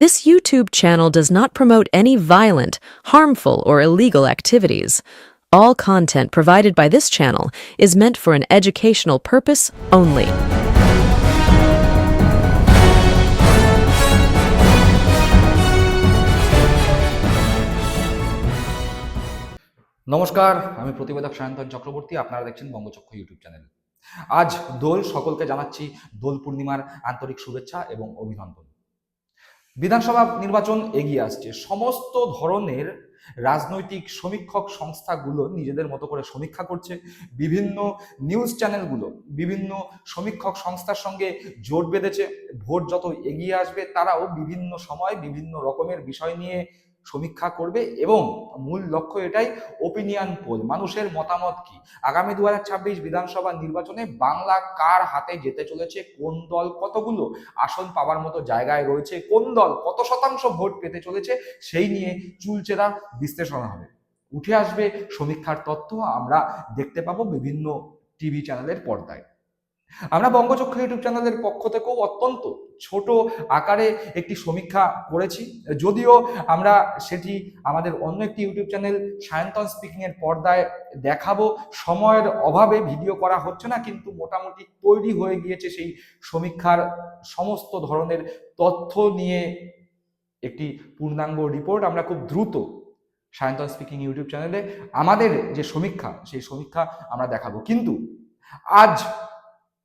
This YouTube channel does not promote any violent, harmful, or illegal activities. All content provided by this channel is meant for an educational purpose only. নমস্কার, আমি প্রতিবেদক সায়ন্তন চক্রবর্তী। আপনারা দেখছেন বঙ্গচক্র YouTube channel. আজ দোল, সকলকে জানাচ্ছি দোল পূর্ণিমার আন্তরিক শুভেচ্ছা এবং অভিনন্দন। বিধানসভা নির্বাচন এগিয়ে আসছে। সমস্ত ধরনের রাজনৈতিক সমীক্ষক সংস্থাগুলো নিজেদের মতো করে সমীক্ষা করছে। বিভিন্ন নিউজ চ্যানেলগুলো বিভিন্ন সমীক্ষক সংস্থার সঙ্গে জোট বেঁধেছে। ভোট যত এগিয়ে আসবে তারাও বিভিন্ন সময় বিভিন্ন রকমের বিষয় নিয়ে সমীক্ষা করবে এবং মূল লক্ষ্য এটাই, ওপিনিয়ন পোল, মানুষের মতামত কি, আগামী 2026 বিধানসভা নির্বাচনে বাংলা কার হাতে যেতে চলেছে, কোন দল কতগুলো আসন পাওয়ার মতো জায়গায় রয়েছে, কোন দল কত শতাংশ ভোট পেতে চলেছে, সেই নিয়ে চুলচেরা বিশ্লেষণ হবে। উঠে আসবে সমীক্ষার তথ্য, আমরা দেখতে পাবো বিভিন্ন টিভি চ্যানেলের পর্দায়। আমরা বঙ্গচক্র ইউটিউব চ্যানেলের পক্ষ থেকেও অত্যন্ত ছোট আকারে একটি সমীক্ষা করেছি, যদিও আমরা সেটি আমাদের অন্য একটি ইউটিউব চ্যানেল সায়ন্তন স্পিকিং এর পর্দায় দেখাবো। সময়ের অভাবে ভিডিও করা হচ্ছে না, কিন্তু মোটামুটি তৈরি হয়ে গিয়েছে সেই সমীক্ষার সমস্ত ধরনের তথ্য নিয়ে একটি পূর্ণাঙ্গ রিপোর্ট। আমরা খুব দ্রুত সায়ন্তন স্পিকিং ইউটিউব চ্যানেলে আমাদের যে সমীক্ষা, সেই সমীক্ষা আমরা দেখাবো। কিন্তু আজ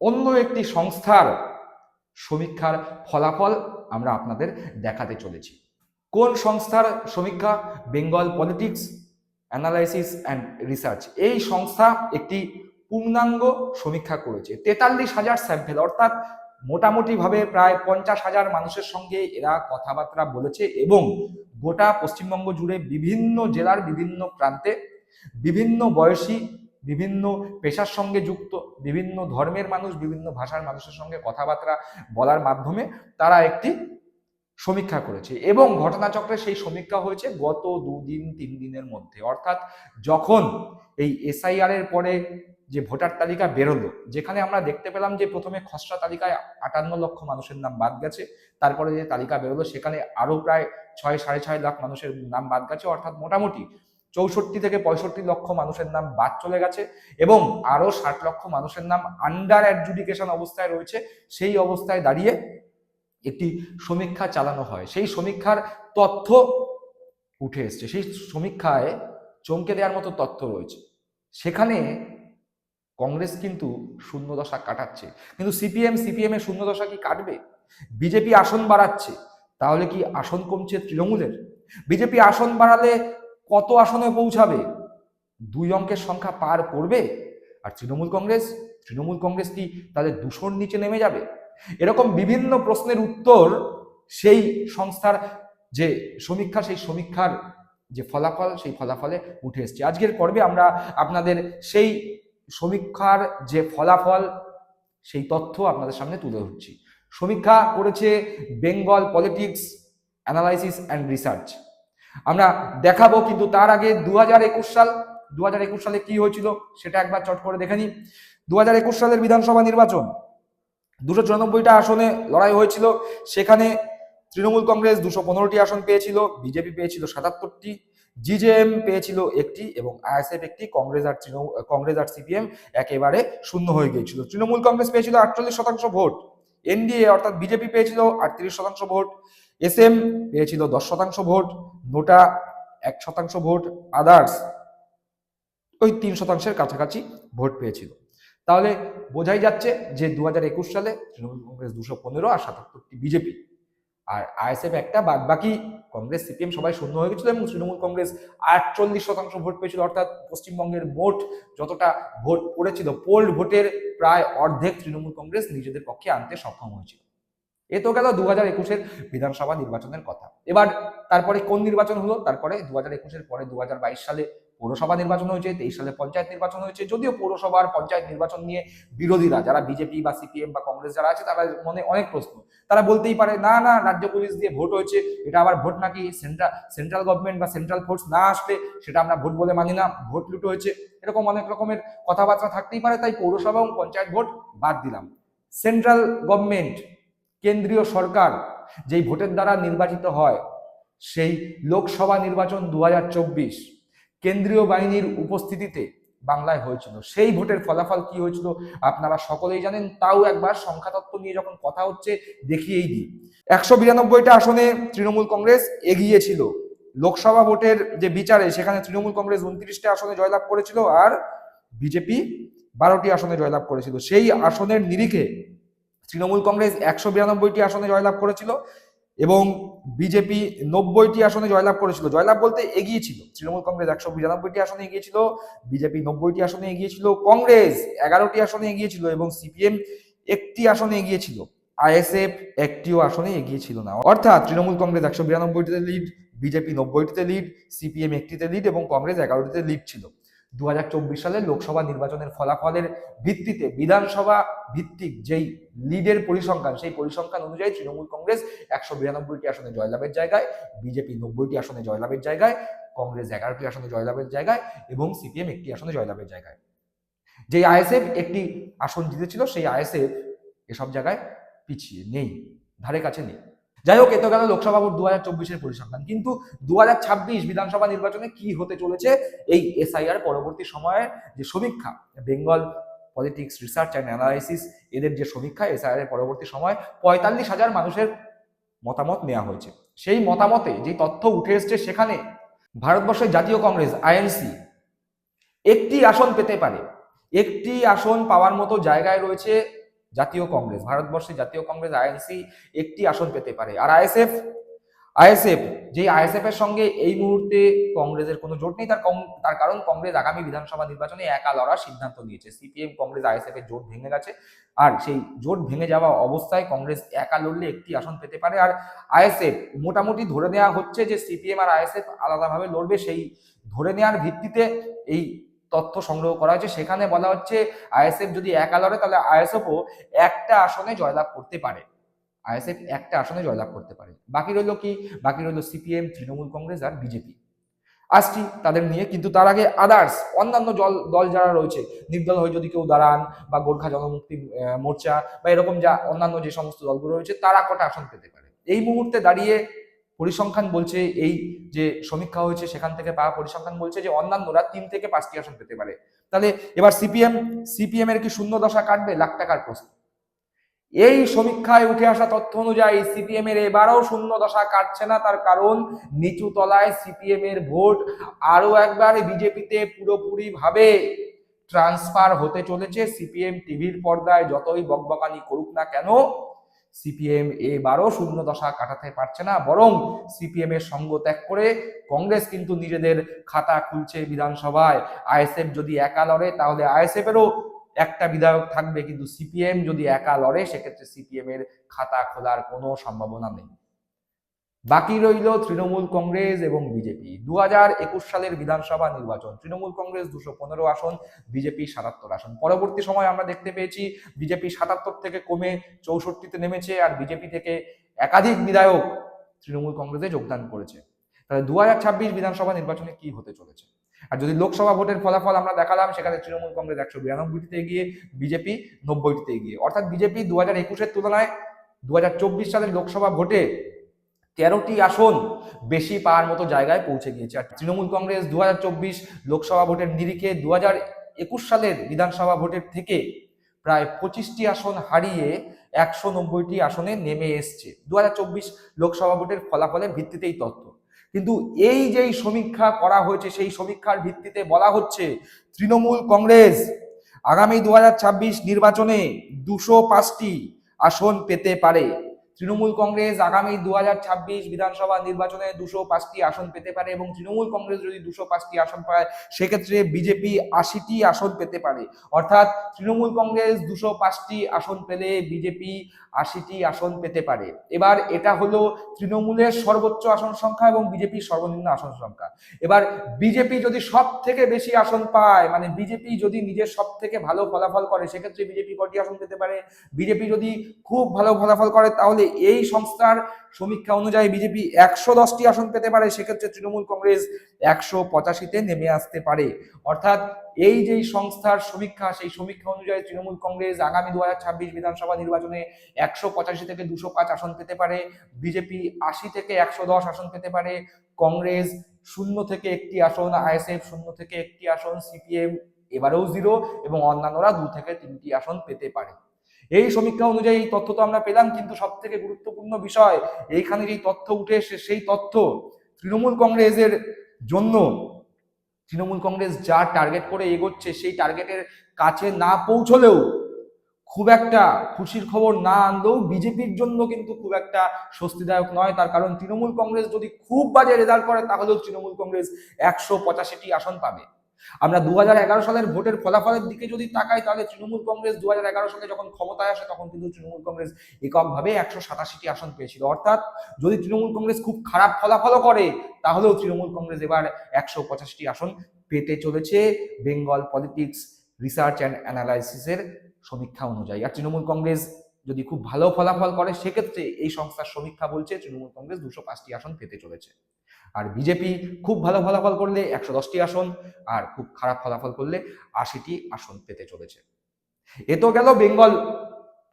অন্য একটি সংস্থার সমীক্ষার ফলাফল আমরা আপনাদের দেখাতে চলেছি। কোন সংস্থার সমীক্ষা? Bengal politics analysis and research. এই সংস্থা একটি পূর্ণাঙ্গ সমীক্ষা করেছে। 43,000 স্যাম্পেল, অর্থাৎ মোটামুটিভাবে প্রায় 50,000 মানুষের সঙ্গে এরা কথাবার্তা বলেছে এবং গোটা পশ্চিমবঙ্গ জুড়ে বিভিন্ন জেলার বিভিন্ন প্রান্তে বিভিন্ন বয়সী, বিভিন্ন পেশার সঙ্গে যুক্ত, বিভিন্ন ধর্মের মানুষ, বিভিন্ন ভাষার মানুষের সঙ্গে কথাবার্তা বলার মাধ্যমে তারা একটি সমীক্ষা করেছে এবং ঘটনাচক্রে সেই সমীক্ষা হয়েছে গত 2-3 দিনের মধ্যে। অর্থাৎ যখন এই এসআইআর এর পরে যে ভোটার তালিকা বেরোলো, যেখানে আমরা দেখতে পেলাম যে প্রথমে খসড়া তালিকায় 58 লক্ষ মানুষের নাম বাদ গেছে, তারপরে যে তালিকা বেরোলো সেখানে আরো প্রায় 6-6.5 লাখ মানুষের নাম বাদ গেছে, অর্থাৎ মোটামুটি 64 থেকে 65 লক্ষ মানুষের নাম বাদ চলে গেছে এবং আরো 60 লক্ষ মানুষের নাম আন্ডার অ্যাডজুডিকেশন অবস্থায় রয়েছে। সেই অবস্থায় দাঁড়িয়ে একটি সমীক্ষা চালানো হয়। সেই সমীক্ষার তথ্য উঠে এসছে। সেই সমীক্ষায় চমকে দেওয়ার মতো তথ্য রয়েছে। সেখানে কংগ্রেস কিন্তু শূন্যদশা কাটাচ্ছে, কিন্তু সিপিএম এর শূন্যদশা কি কাটবে? বিজেপি আসন বাড়াচ্ছে, তাহলে কি আসন কমছে তৃণমূলের? বিজেপি আসন বাড়ালে কত আসনে পৌঁছাবে? 2 অঙ্কের সংখ্যা পার করবে? আর তৃণমূল কংগ্রেস কি তাদের 200-র নিচে নেমে যাবে? এরকম বিভিন্ন প্রশ্নের উত্তর সেই সংস্থার যে সমীক্ষা, সেই সমীক্ষার যে ফলাফল, সেই ফলাফলে উঠে এসছে। আজকের পর্বে আমরা আপনাদের সেই সমীক্ষার যে ফলাফল, সেই তথ্য আপনাদের সামনে তুলে ধরছি। সমীক্ষা করেছে Bengal politics analysis and research. আমরা দেখাবো, কিন্তু তার আগে 2021 সালে কি হয়েছিল সেটা একবার চট করে দেখে নিই। 2021 সালের বিধানসভা নির্বাচন, 294টা আসনে লড়াই হয়েছিল। সেখানে তৃণমূল কংগ্রেস 215টি আসন পেয়েছিল, বিজেপি পেয়েছিল 77টি, জিজেএম পেয়েছিল 1টি এবং আইএসএফ 1টি। কংগ্রেস আর সিপিএম একেবারে শূন্য হয়ে গিয়েছিল। তৃণমূল কংগ্রেস পেয়েছিল 48% ভোট, এনডিএ অর্থাৎ বিজেপি পেয়েছিল 38% ভোট, এসএম পেয়েছিল 10% ভোট, নোটা 1% ভোট, আদার্স ওই 3%-এর কাছাকাছি ভোট পেয়েছিল। তাহলে বোঝাই যাচ্ছে যে 2021 সালে তৃণমূল কংগ্রেস 215 আর 77টি বিজেপি, আর আইএসএফ একটা, বাদ বাকি কংগ্রেস সিপিএম সবাই শূন্য হয়ে গেছিল এবং তৃণমূল কংগ্রেস 48% ভোট পেয়েছিল। অর্থাৎ পশ্চিমবঙ্গের মোট যতটা ভোট পড়েছিল, পোল্ড ভোটের প্রায় অর্ধেক তৃণমূল কংগ্রেস নিজেদের পক্ষে আনতে সক্ষম হয়েছিল। এ তো গেল 2021-এর বিধানসভা নির্বাচনের কথা। এবার তারপরে কোন নির্বাচন হলো? তারপরে 2021-এর পরে 2022 সালে পৌরসভা নির্বাচন হয়েছে, 23 সালে পঞ্চায়েত নির্বাচন হয়েছে। যদিও পৌরসভা আর পঞ্চায়েত নির্বাচন নিয়ে বিরোধীরা, যারা বিজেপি বা সিপিএম বা কংগ্রেস যারা আছে, তারা মনে অনেক প্রশ্ন। তারা বলতেই পারে, না না, রাজ্য পুলিশ দিয়ে ভোট হয়েছে, এটা আবার ভোট নাকি? সেন্ট্রাল গভর্নমেন্ট বা সেন্ট্রাল ফোর্স না আসলে সেটা আমরা ভোট বলে মানি না, ভোট লুট হয়েছে। এরকম অনেক রকমের কথাবার্তা থাকতেই পারে, তাই পৌরসভা এবং পঞ্চায়েত ভোট বাদ দিলাম। সেন্ট্রাল গভর্নমেন্ট, কেন্দ্রীয় সরকার, যেই ভোটের দ্বারা নির্বাচিত হয় সেই লোকসভা নির্বাচন 2024 কেন্দ্রীয় বাহিনীর উপস্থিতিতে বাংলায় হয়েছিল। সেই ভোটের ফলাফল কি হয়েছিল আপনারা সকলেই জানেন, তাও একবার সংখ্যাতত্ত্ব নিয়ে যখন কথা হচ্ছে দেখিয়েই দিই। 192টা আসনে তৃণমূল কংগ্রেস এগিয়ে ছিল। লোকসভা ভোটের যে বিচারে সেখানে তৃণমূল কংগ্রেস 29টা আসনে জয়লাভ করেছিল আর বিজেপি 12টি আসনে জয়লাভ করেছিল। সেই আসনের নিরিখে তৃণমূল কংগ্রেস 192টি আসনে জয়লাভ করেছিল এবং বিজেপি 90টি আসনে জয়লাভ করেছিল। জয়লাভ বলতে এগিয়েছিল। তৃণমূল কংগ্রেস 192টি আসনে এগিয়েছিল, বিজেপি 90টি আসনে এগিয়েছিল, কংগ্রেস 11টি আসনে এগিয়েছিল এবং সিপিএম একটি আসনে এগিয়েছিল। আইএসএফ একটিও আসনে এগিয়েছিল না। অর্থাৎ তৃণমূল কংগ্রেস 192টিতে লিড, বিজেপি 90টিতে লিড, সিপিএম একটিতে লিড এবং কংগ্রেস 11টিতে লিড ছিল। 2024 সালের লোকসভা নির্বাচনের ফলাফলের ভিত্তিতে বিধানসভা ভিত্তিক যেই লিডের পরিসংখ্যান, সেই পরিসংখ্যান অনুযায়ী তৃণমূল কংগ্রেস 192টি আসনে জয়লাভের জায়গায়, বিজেপি 90টি আসনে জয়লাভের জায়গায়, কংগ্রেস 11টি আসনে জয়লাভের জায়গায় এবং সিপিএম একটি আসনে জয়লাভের জায়গায়। যেই আইএসএফ একটি আসন জিতেছিল সেই আইএসএফ এসব জায়গায় পিছিয়ে নেই, ধারে কাছে নেই। যাই হোক, এত গেল লোকসভা ভোট 2024-এর পরিসংখ্যান। কিন্তু 2026 বিধানসভা নির্বাচনে কি হতে চলেছে এই এসআইআর পরবর্তী সময়ের যে সমীক্ষা, Bengal politics research and analysis এদের যে সমীক্ষা, এসআইআর এর পরবর্তী সময় 45,000 মানুষের মতামত নেওয়া হয়েছে। সেই মতামতে যে তথ্য উঠে এসছে সেখানে ভারতবর্ষের জাতীয় কংগ্রেস আইএনসি একটি আসন পেতে পারে। একটি আসন পাওয়ার মতো জায়গায় রয়েছে জাতীয় কংগ্রেস। ভারতবর্ষের জাতীয় কংগ্রেস আইএনসি একটি আসন পেতে পারে। আর আইএসএফ যে আইএসএফ এর সঙ্গে এই মুহূর্তে কংগ্রেসের কোনো জোট নেই। তার কারণ কংগ্রেস আগামী বিধানসভা নির্বাচনে একা লড়ার সিদ্ধান্ত নিয়েছে। সিপিএম কংগ্রেস আইএসএফ এর জোট ভেঙে গেছে আর সেই জোট ভেঙে যাওয়া অবস্থায় কংগ্রেস একা লড়লে একটি আসন পেতে পারে। আর আইএসএফ মোটামুটি ধরে নেওয়া হচ্ছে যে সিপিএম আর আইএসএফ আলাদাভাবে লড়বে। সেই ধরে নেওয়ার ভিত্তিতে এই তথ্য সংগ্রহ করা হয়েছে। সেখানে বলা হচ্ছে আইএসএফ যদি একা লড়ে তাহলে আইএসএফও একটা আসনে জয়লাভ করতে পারে। আইএসএফ একটা আসনে জয়লাভ করতে পারে। বাকি রইল কি? বাকি রইল সিপিএম, তৃণমূল কংগ্রেস আর বিজেপি। আসছি তাদের নিয়ে, কিন্তু তার আগে আদার্স অন্যান্য দল যারা রয়েছে, নির্দল হয়ে যদি কেউ দাঁড়ান বা গোর্খা জনমুক্তি মোর্চা বা এরকম যা অন্যান্য যে সমস্ত দলগুলো রয়েছে, তারা কটা আসন পেতে পারে এই মুহূর্তে দাঁড়িয়ে পরিসংখ্যান বলছে, এই যে সমীক্ষা হয়েছে সেখান থেকে পাওয়া পরিসংখ্যান বলছে যে অন্যান্যরা 3 থেকে 5টি আসন পেতে পারে। তাহলে এবার সিপিএম এর কি শূন্য দশা কাটবে? লাখ টাকার প্রশ্ন। এই সমীক্ষায় উঠে আসা তথ্য অনুযায়ী সিপিএম এর এবারও শূন্য দশা কাটছে না। তার কারণ নিচু তলায় সিপিএম এর ভোট আরো একবার বিজেপিতে পুরোপুরি ভাবে ট্রান্সফার হতে চলেছে। সিপিএম টিভির পর্দায় যতই বকবকানি করুক না কেন, সিপিএম এবারও শূন্য দশা কাটাতে পারছে না। বরং সিপিএম এর সঙ্গ ত্যাগ করে কংগ্রেস কিন্তু নিজেদের খাতা খুলছে বিধানসভায়। আইএসএফ যদি একা লড়ে তাহলে আইএসএফ এরও একটা বিধায়ক থাকবে, কিন্তু সিপিএম যদি একা লড়ে সেক্ষেত্রে সিপিএম এর খাতা খোলার কোনো সম্ভাবনা নেই। বাকি রইল তৃণমূল কংগ্রেস এবং বিজেপি। 2021 সালের বিধানসভা নির্বাচন, তৃণমূল কংগ্রেস 215 আসন, বিজেপি 77 আসন। পরবর্তী সময় আমরা দেখতে পেয়েছি বিজেপি 77 থেকে কমে 64তে নেমেছে আর বিজেপি থেকে একাধিক বিধায়ক তৃণমূল কংগ্রেসে যোগদান করেছে। তাহলে 2026 বিধানসভা নির্বাচনে কি হতে চলেছে? আর যদি লোকসভা ভোটের ফলাফল আমরা দেখালাম, সেখানে তৃণমূল কংগ্রেস 192টিতে এগিয়ে, বিজেপি 90টিতে এগিয়ে। অর্থাৎ বিজেপি 2021-এর তুলনায় 2024 সালের লোকসভা ভোটে 13টি আসন বেশি পাওয়ার মতো জায়গায় পৌঁছে গিয়েছে। আর তৃণমূল কংগ্রেস 2024 লোকসভা ভোটের নিরিখে 2021 সালের বিধানসভা ভোটের থেকে প্রায় 25টি আসন হারিয়ে 190টি আসনে নেমে এসছে। 2024 লোকসভা ভোটের ফলাফলের ভিত্তিতেই তথ্য। কিন্তু এই যেই সমীক্ষা করা হয়েছে সেই সমীক্ষার ভিত্তিতে বলা হচ্ছে তৃণমূল কংগ্রেস আগামী 2026 নির্বাচনে 205টি আসন পেতে পারে। তৃণমূল কংগ্রেস আগামী 2026 বিধানসভা নির্বাচনে 205টি আসন পেতে পারে এবং তৃণমূল কংগ্রেস যদি 205টি আসন পায় সেক্ষেত্রে বিজেপি 80টি আসন পেতে পারে। অর্থাৎ তৃণমূল কংগ্রেস 205টি আসন পেলে বিজেপি 80টি আসন পেতে পারে। এবার এটা হলো তৃণমূলের সর্বোচ্চ আসন সংখ্যা এবং বিজেপির সর্বনিম্ন আসন সংখ্যা। এবার বিজেপি যদি সব থেকে বেশি আসন পায়, মানে বিজেপি যদি নিজের সব থেকে ভালো ফলাফল করে, সেক্ষেত্রে বিজেপি কটি আসন পেতে পারে? বিজেপি যদি খুব ভালো ফলাফল করে তাহলে এই সংস্থার সমীক্ষা অনুযায়ী বিজেপি 110টি আসন পেতে পারে, সেক্ষেত্রে তৃণমূল কংগ্রেস 185-তে নেমে আসতে পারে। অর্থাৎ এই যে সংস্থার সমীক্ষা, সেই সমীক্ষা অনুযায়ী তৃণমূল কংগ্রেস আগামী 2026 বিধানসভা নির্বাচনে 185 থেকে 205 আসন পেতে পারে, বিজেপি 80 থেকে 110 আসন পেতে পারে, কংগ্রেস 0 থেকে 1টি আসন, আইএসএফ 0 থেকে 1টি আসন, সিপিএম এবারেও 0 এবং অন্যান্যরা 2 থেকে 3টি আসন পেতে পারে। এই সমীক্ষা অনুযায়ী এই তথ্য তো আমরা পেলাম, কিন্তু সব থেকে গুরুত্বপূর্ণ বিষয় এইখানে যেই তথ্য উঠে এসে সেই তথ্য তৃণমূল কংগ্রেসের জন্য, তৃণমূল কংগ্রেস যা টার্গেট করে এগোচ্ছে সেই টার্গেটের কাছে না পৌঁছলেও, খুব একটা খুশির খবর না আনলেও বিজেপির জন্য কিন্তু খুব একটা স্বস্তিদায়ক নয়। তার কারণ তৃণমূল কংগ্রেস যদি খুব বাজে রেজাল্ট করে তাহলেও তৃণমূল কংগ্রেস 185টি আসন পাবে। আমরা 2011 সালের ভোটের ফলাফলের দিকে যদি তাকাই, তাহলে তৃণমূল কংগ্রেস 2011 সালে যখন ক্ষমতায় আসে তখন কিন্তু তৃণমূল কংগ্রেস এককভাবে 187টি আসন পেয়েছিল। অর্থাৎ যদি তৃণমূল কংগ্রেস খুব খারাপ ফলাফল করে তাহলেও তৃণমূল কংগ্রেস এবার 185টি আসন পেতে চলেছে বেঙ্গল পলিটিক্স রিসার্চ অ্যান্ড অ্যানালাইসিসের সমীক্ষা অনুযায়ী। আর তৃণমূল কংগ্রেস যদি খুব ভালো ফলাফল করে সেক্ষেত্রে এই সংস্থার সমীক্ষা বলছে তৃণমূল কংগ্রেস 205টি আসন পেতে চলেছে। আর বিজেপি খুব ভালো ফলাফল করলে 110টি আসন, আর খুব খারাপ ফলাফল করলে 80টি আসন পেতে চলেছে। এ তো গেল বেঙ্গল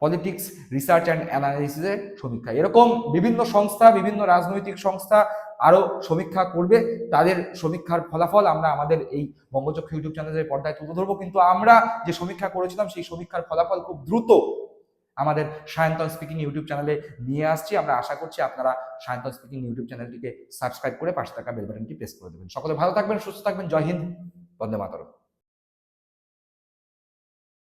পলিটিক্স রিসার্চ অ্যান্ড অ্যানালাইসিসের সমীক্ষা। এরকম বিভিন্ন সংস্থা, বিভিন্ন রাজনৈতিক সংস্থা আরো সমীক্ষা করবে, তাদের সমীক্ষার ফলাফল আমরা আমাদের এই বঙ্গচক্র ইউটিউব চ্যানেলের পর্দায় তুলে ধরবো। কিন্তু আমরা যে সমীক্ষা করেছিলাম সেই সমীক্ষার ফলাফল খুব দ্রুত আমাদের সায়ন্তন স্পিকিং ইউটিউব চ্যানেলে নিয়ে আসছি। আমরা আশা করছি আপনারা সায়ন্তন স্পিকিং ইউটিউব চ্যানেলটিকে সাবস্ক্রাইব করে পাশে থাকা বেল বাটনটি প্রেস করে দেবেন। সকলে ভালো থাকবেন, সুস্থ থাকবেন। জয় হিন্দ, বন্দে মাতরম।